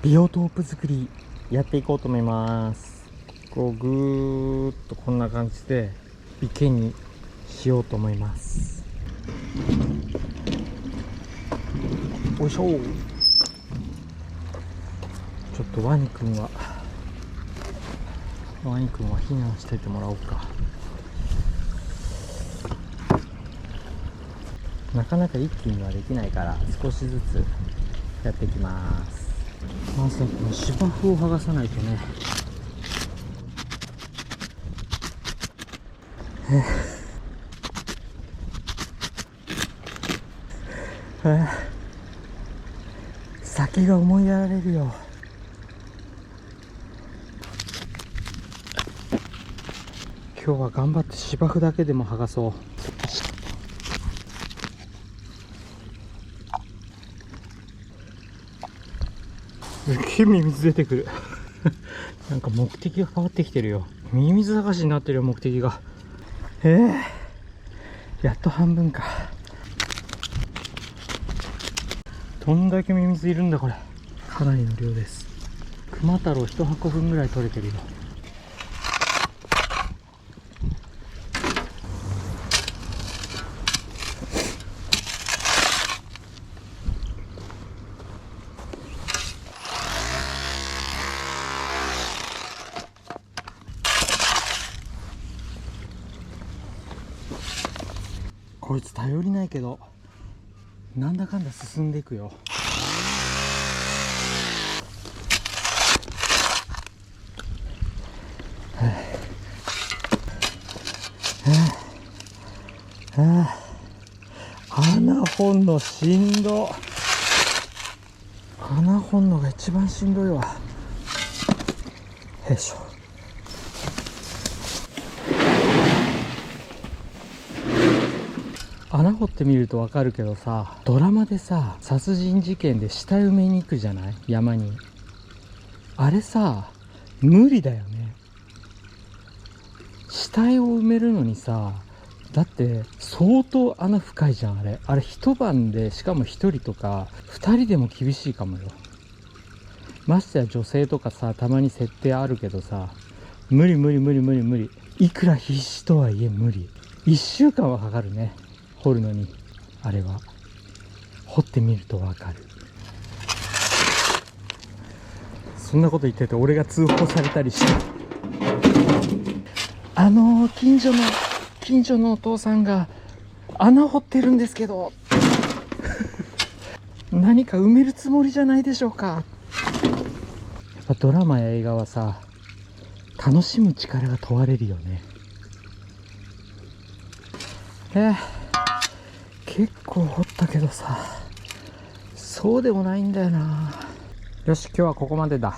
ビオトープ作りやっていこうと思います。こうぐーっとこんな感じで池にしようと思います。おいしょ。ちょっとワニくんは避難しててもらおうか。なかなか一気にはできないから少しずつやっていきます。まずはこの芝生を剥がさないとね。先が思いやられるよ。今日は頑張って芝生だけでも剥がそう。すっげえミミズ出てくるなんか目的が変わってきてるよ。ミミズ探しになってるよ、目的が。やっと半分か。どんだけミミズいるんだこれ。かなりの量です。熊太郎1箱分ぐらい取れてるよ。こいつ頼りないけどなんだかんだ進んでいくよ。穴掘んのしんど。穴掘んのが一番しんどいわ。よいしょ。穴掘ってみるとわかるけどさ、ドラマでさ、殺人事件で死体埋めに行くじゃない、山に。あれさ、無理だよね。死体を埋めるのにさ、だって相当穴深いじゃん。あれ一晩で、しかも一人とか二人でも厳しいかもよ。ましてや女性とかさ、たまに設定あるけどさ、無理。いくら必死とはいえ無理。1週間はかかるね、掘るのに。あれは掘ってみるとわかる。そんなこと言ってて俺が通報されたりして、近所のお父さんが穴掘ってるんですけど何か埋めるつもりじゃないでしょうか。やっぱドラマや映画はさ、楽しむ力が問われるよね。結構掘ったけどさ、そうでもないんだよな。よし、今日はここまでだ。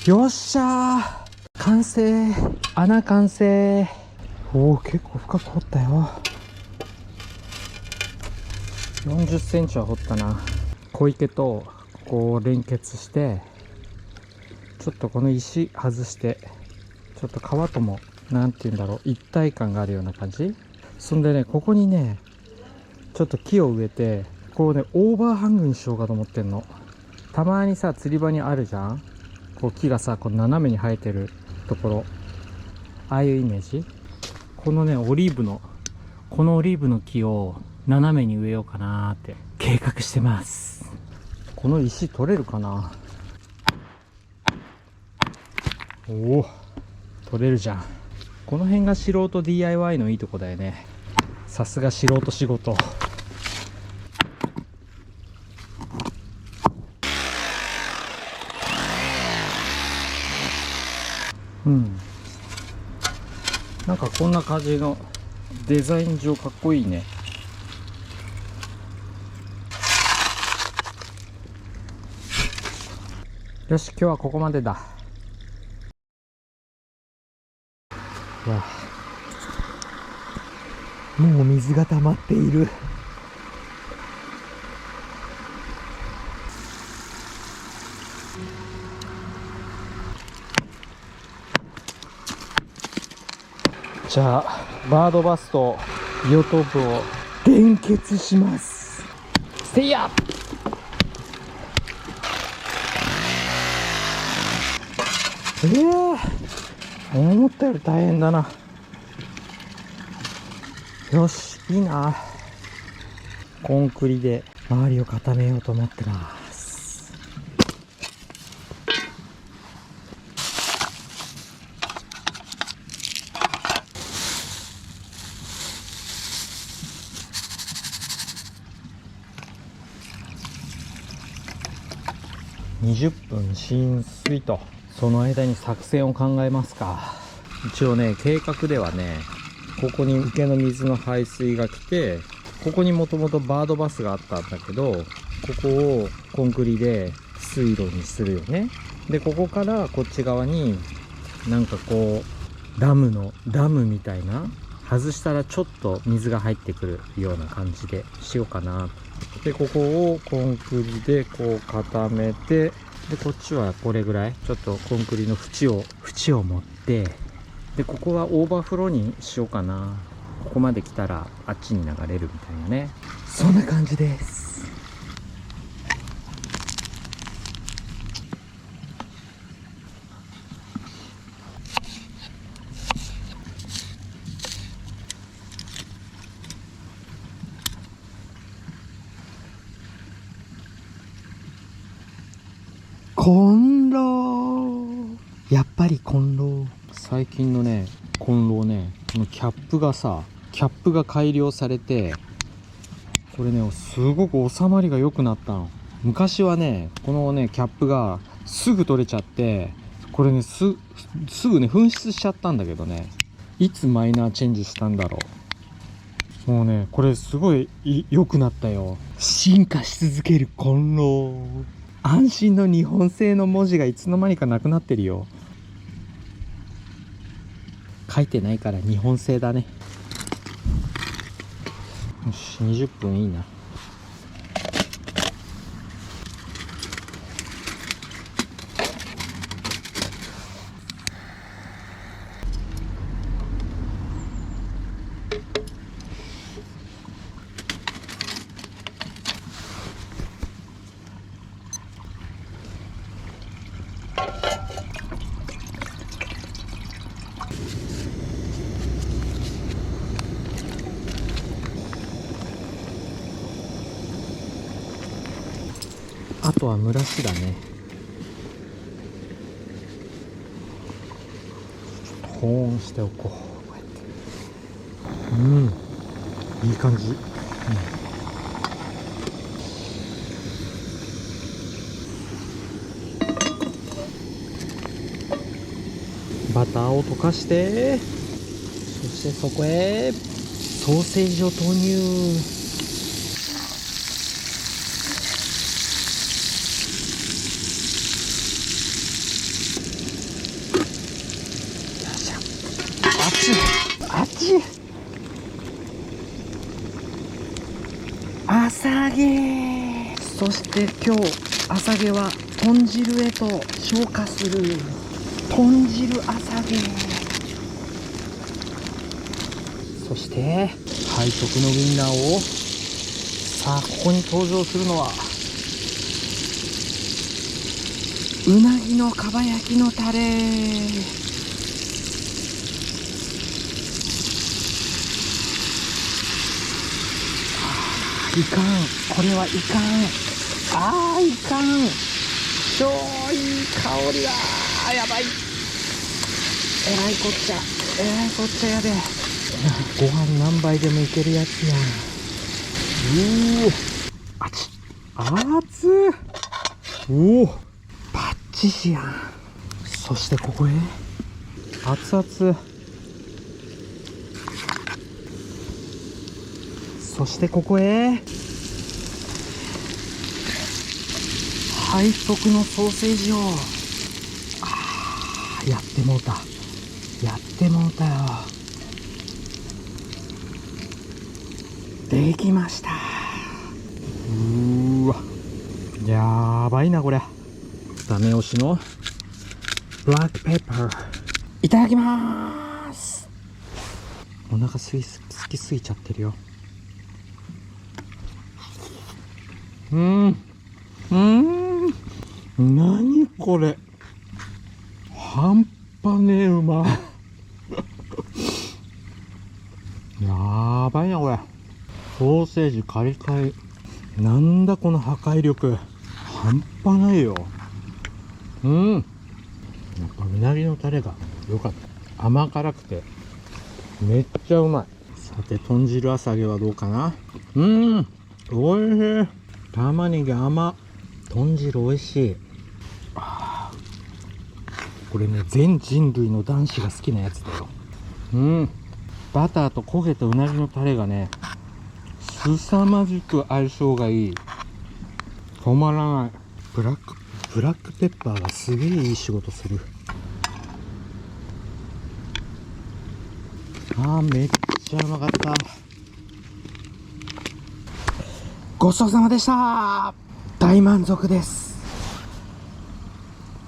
よっしゃー、完成。穴完成。おお、結構深く掘ったよ。40センチは掘ったな。小池とここを連結して、ちょっとこの石外して、ちょっと川ともなんていうんだろう、一体感があるような感じ。そんでね、ここにねちょっと木を植えて、こうねオーバーハングにしようかと思ってんの。たまにさ、釣り場にあるじゃん、こう木がさ、こう斜めに生えてるところ、ああいうイメージ。このねオリーブの木を斜めに植えようかなーって計画してます。この石取れるかな。おお、取れるじゃん。この辺が素人 DIY のいいとこだよね。さすが素人仕事。なんかこんな感じのデザイン上かっこいいね。よし、今日はここまでだ。わあ、もう水が溜まっている。じゃあバードバスとビオトープを連結します。せいや。思ったより大変だな。よし、いいな。コンクリで周りを固めようと思ってます。20分浸水と、その間に作戦を考えますか。一応ね、計画ではね、ここに池の水の排水が来て、ここにもともとバードバスがあったんだけど、ここをコンクリで水路にするよね。でここからこっち側になんかこうダムみたいな、外したらちょっと水が入ってくるような感じでしようかな。でここをコンクリでこう固めて、でこっちはこれぐらいちょっとコンクリの縁を持って、でここはオーバーフローにしようかな。ここまで来たらあっちに流れるみたいなね、そんな感じです。コンロー、やっぱりコンロー。最近のねコンローね、このキャップが改良されて、これねすごく収まりが良くなったの。昔はねこのねキャップがすぐ取れちゃって、これねすぐね紛失しちゃったんだけどね、いつマイナーチェンジしたんだろう。もうねこれすごい良くなったよ。進化し続けるコンロー。安心の日本製の文字がいつの間にかなくなってるよ。書いてないから日本製だね。よし、20分いいな。あとは蒸らしだね。保温しておこう。こうやって。いい感じ。バターを溶かして、そしてそこへソーセージを投入。あっち朝毛。そして今日朝毛は豚汁へと昇華する。豚汁朝毛。そして背徳のウインナーを、さあここに登場するのはうなぎのかば焼きのタレ。いかん、これはいかん。いかん。超いい香りだ。やばい。えらいこっちゃやで。ご飯何杯でもいけるやつやん。あち熱っ。おお、パッチシやん。そしてここへ熱々。そしてここへ背徳のソーセージを。やってもうたよ。できました。わ、やばいなこれ。ダメ押しのブラックペッパーいただきまーす。お腹すきすぎちゃってるよ。何これ、半端ねえうまやばいなこれ。ソーセージカリカリ。なんだこの破壊力、半端ないよ。やっぱうなぎのタレが良かった。甘辛くてめっちゃうまい。さて豚汁朝揚げはどうかな。おいしい。玉ねぎ甘、豚汁おいしい。これね、全人類の男子が好きなやつだよ。バターと焦げたうなぎのタレがね、凄まじく相性がいい。止まらない。ブラックペッパーがすげえいい仕事する。めっちゃうまかった。ごちそうさまでした。大満足です。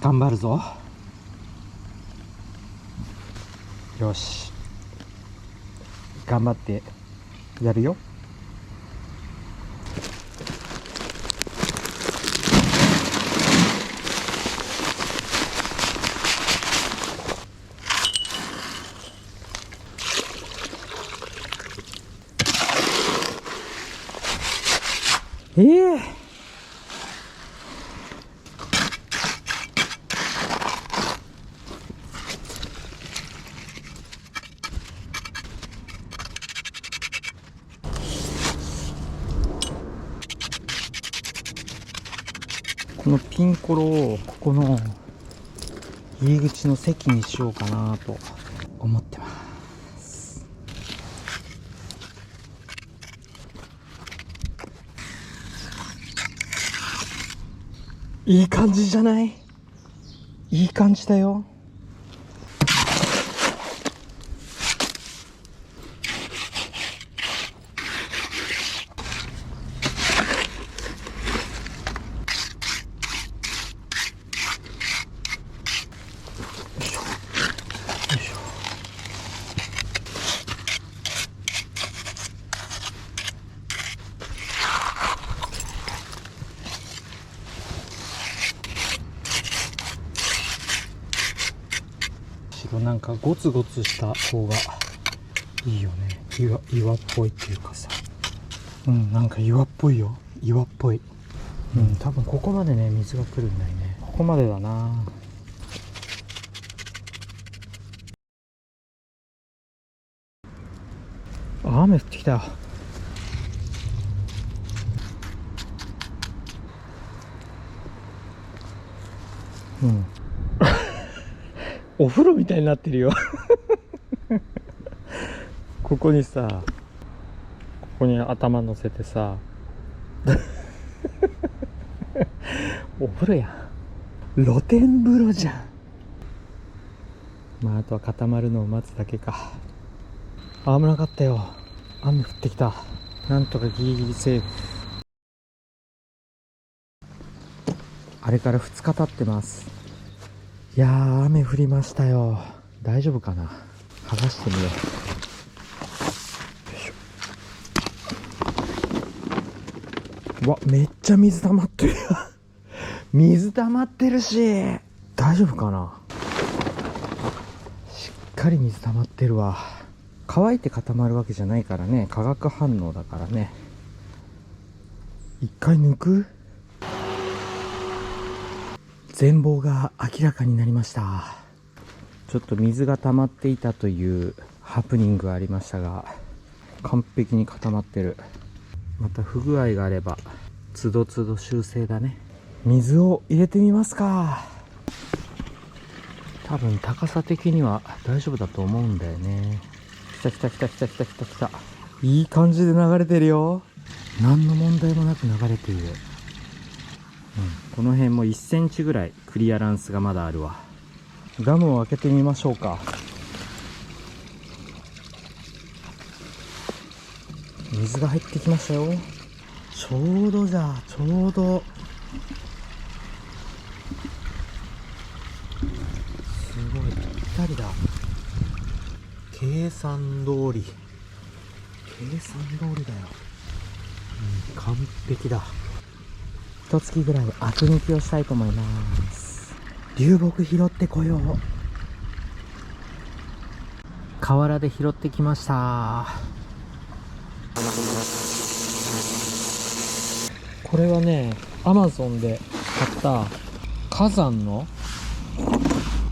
頑張るぞ。よし、頑張ってやるよ。このピンコロをここの入り口の席にしようかなと思ってます。いい感じじゃない？いい感じだよ。なんかゴツゴツした方がいいよね。岩っぽいっていうかさ、なんか岩っぽいよ。岩っぽい。多分ここまでね水が来るんだよね。ここまでだな。雨降ってきた。お風呂みたいになってるよここにさ、ここに頭乗せてさお風呂やん。露天風呂じゃん。あとは固まるのを待つだけか。危なかったよ。雨降ってきた。なんとかギリギリセーフ。あれから2日経ってます。いやー、雨降りましたよ。大丈夫かな。剥がしてみよう。わ、めっちゃ水溜まってるよ水溜まってるし、大丈夫かな。しっかり水溜まってるわ。乾いて固まるわけじゃないからね。化学反応だからね。一回抜く。全貌が明らかになりました。ちょっと水が溜まっていたというハプニングがありましたが、完璧に固まってる。また不具合があればつどつど修正だね。水を入れてみますか。多分高さ的には大丈夫だと思うんだよね。来た来た来た来た来た来た来た。いい感じで流れてるよ。何の問題もなく流れている。この辺も1センチぐらいクリアランスがまだあるわ。ダムを開けてみましょうか。水が入ってきましたよ。ちょうどじゃあ、ちょうどすごいぴったりだ。計算通りだよ。完璧だ。一月ぐらいアク抜きをしたいと思います。流木拾ってこよう。河原で拾ってきました。これはね、アマゾンで買った火山の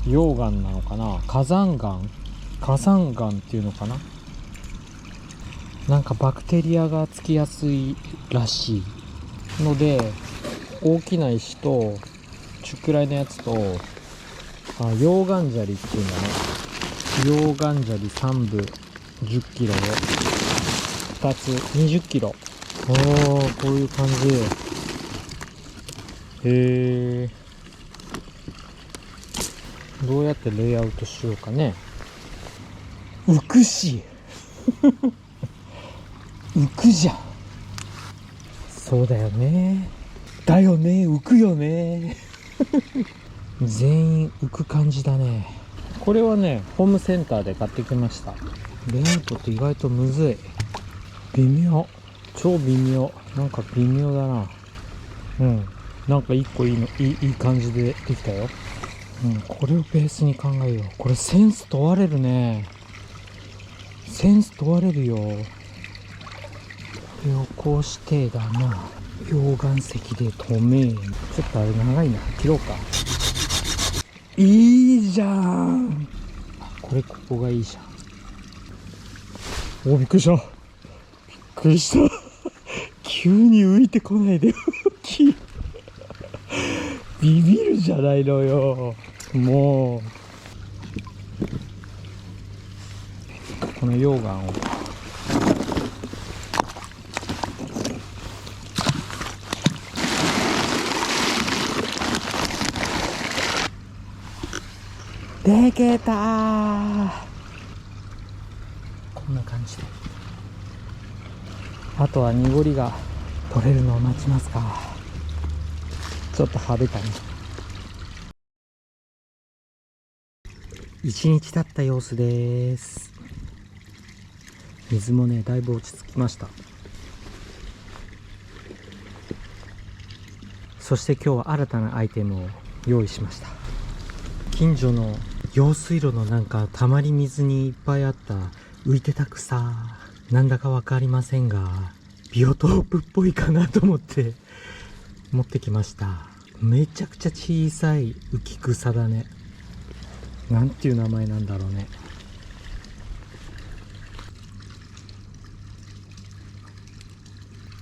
溶岩なのかな、火山岩っていうのかな、なんかバクテリアがつきやすいらしいので、大きな石と中くらいのやつと、溶岩砂利っていうんだね、溶岩砂利3部10キロを2つ20キロ。こういう感じ。どうやってレイアウトしようかね。浮くし浮くじゃん。そうだよね、浮くよね全員浮く感じだね。これはね、ホームセンターで買ってきました。レイアウトって意外とむずい。微妙、超微妙、なんか微妙だな。なんか一個いい感じでできたよ。これをベースに考えよう。これセンス問われるね。センス問われるよ。これをこうしてだな、溶岩石で止め。ちょっとあれ長いな、切ろうか。いいじゃん。ここがいいじゃん。びっくりした。急に浮いてこないでよビビるじゃないのよ。もうこの溶岩をでけたー。こんな感じで、あとは濁りが取れるのを待ちますか。ちょっと派手かね。1日経った様子です。水もね、だいぶ落ち着きました。そして今日は新たなアイテムを用意しました。近所の用水路のなんかたまり水にいっぱいあった浮いてた草、なんだかわかりませんがビオトープっぽいかなと思って持ってきました。めちゃくちゃ小さい浮き草だね。なんていう名前なんだろうね。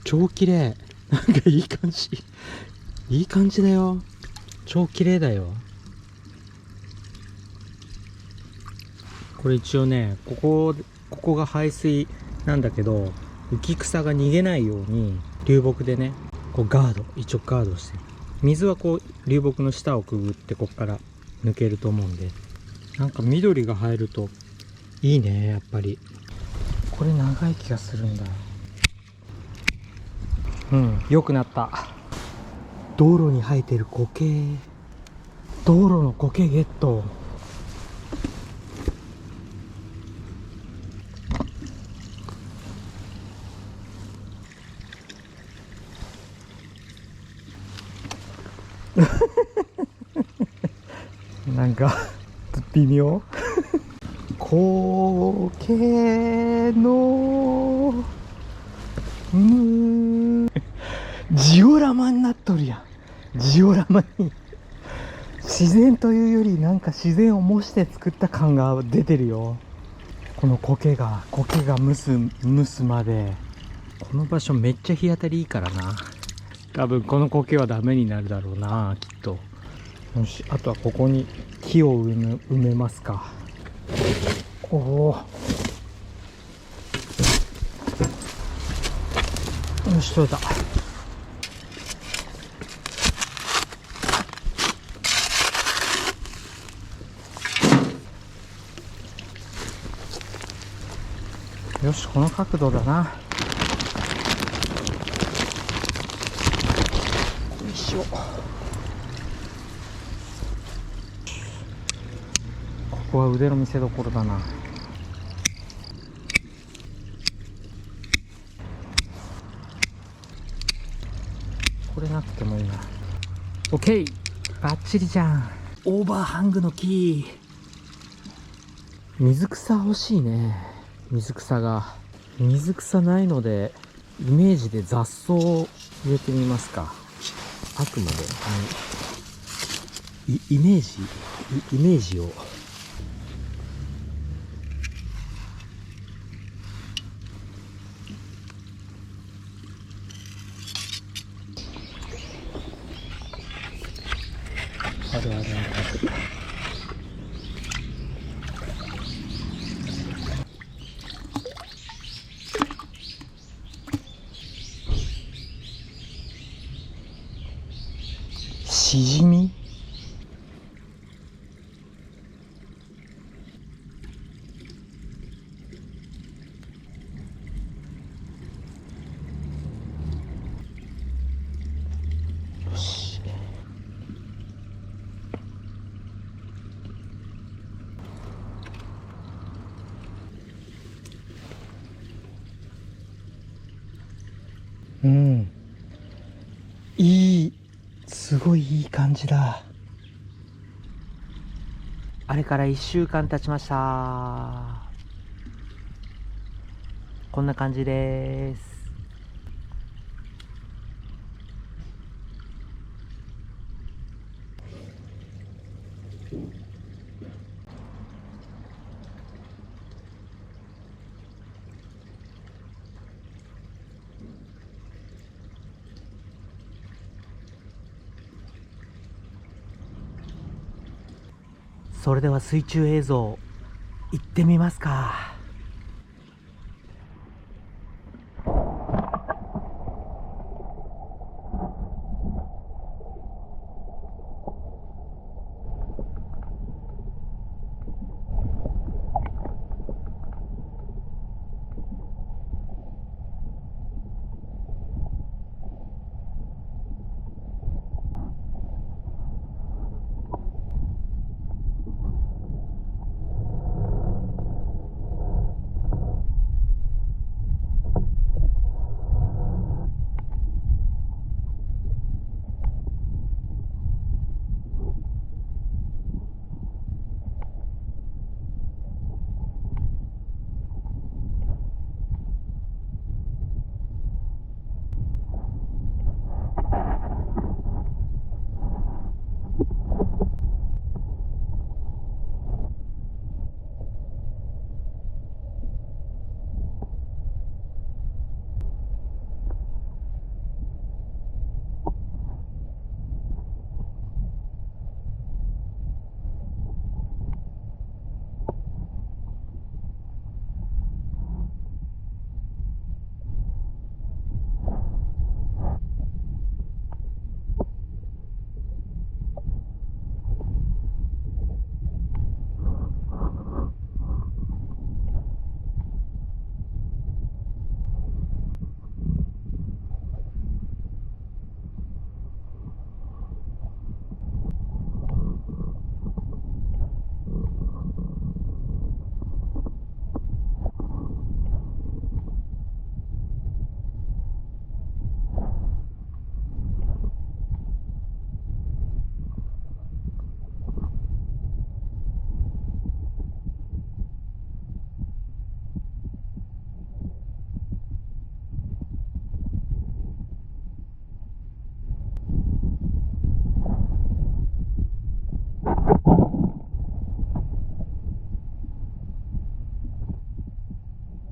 超綺麗。なんかいい感じ。いい感じだよ。超綺麗だよ。これ一応ね、ここが排水なんだけど、浮き草が逃げないように流木でね、こう一応ガードしてる。水はこう流木の下をくぐってこっから抜けると思うんで、なんか緑が入るといいね。やっぱりこれ長い気がするんだ。良くなった。道路に生えてる苔、道路の苔ゲット。なんか微妙苔のジオラマになっとるやん。ジオラマに自然というよりなんか自然を模して作った感が出てるよ。この苔が蒸すまで。この場所めっちゃ日当たりいいからな。多分この苔はダメになるだろうな、きっと。よし、あとはここに木を埋めますか。おお、よし、取れた。よし、この角度だな。よいしょ。ここは腕の見せ所だな。ここれなくてもいいな。オッケー、バッチリじゃん。オーバーハングの木。水草欲しいね。水草ないので、イメージで雑草を植えてみますか。あくまでイメージを。ある。しじみ。よし。うん。すごいいい感じだ。あれから1週間経ちました。こんな感じです。それでは水中映像行ってみますか。